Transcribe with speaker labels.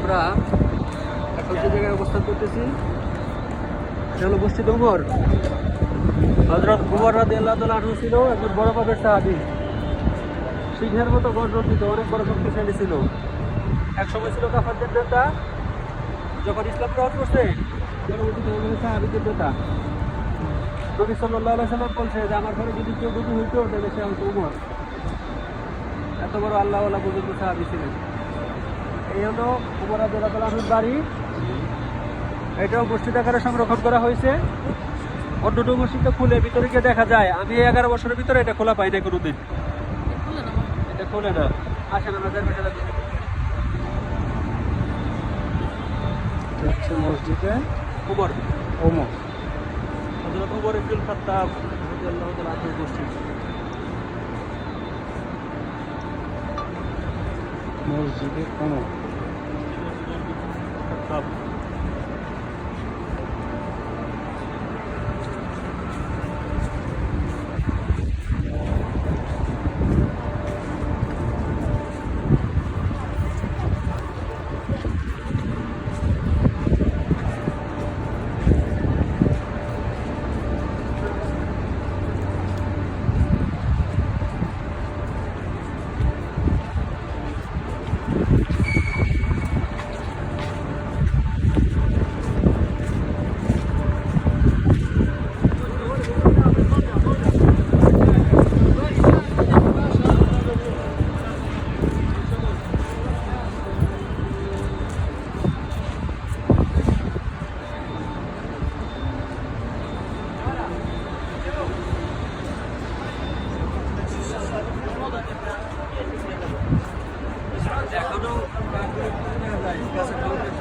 Speaker 1: আমরা এখন যে জায়গায় অবস্থান করতেছি এটা হলো মসজিদ উমর। হযরত উমর রাদিয়াল্লাহু তাআলা আনহু ছিল একজন বড় মাপের সাহাবী, সিংহের মতো গর্জনিত, অনেক বড় শক্তিশালী ছিল। একসময় ছিল কাফারদের নেতা, যখন ইসলাম গ্রহণ করছে পরবর্তীতে হয়ে গেছে সাহাবীদের নেতা। নবী সাল্লাল্লাহু আলাইহি সাল্লাম বলছে যে আমার ঘরে যদি কেউ নবী হইতো তাহলে সে হয়তো উমর। এত বড় আল্লাহওয়ালা বুজুর্গ সাহাবী ছিলেন। এই হলো উমর রাদিয়াল্লাহু তাআলা আনহুর বাড়ি। এটাও মসজিদ আকারে সংরক্ষণ করা হয়েছে। অন্যান্য মসজিদটা খুলে ভিতরে গিয়ে দেখা যায়। আমি এই 11 বছরের ভিতরে এটা খোলা পাই না কোনোদিন। এটা খোলে না। আসেন আমরা যাই
Speaker 2: মসজিদে
Speaker 1: উমর
Speaker 2: ওমর
Speaker 1: হযরত উমর ইবনুল খাত্তাব রাদিয়াল্লাহু তাআলা আনহু মসজিদ।
Speaker 2: মসজিদে ওমর।
Speaker 1: খাত্তাব এখনো গাছের তলায়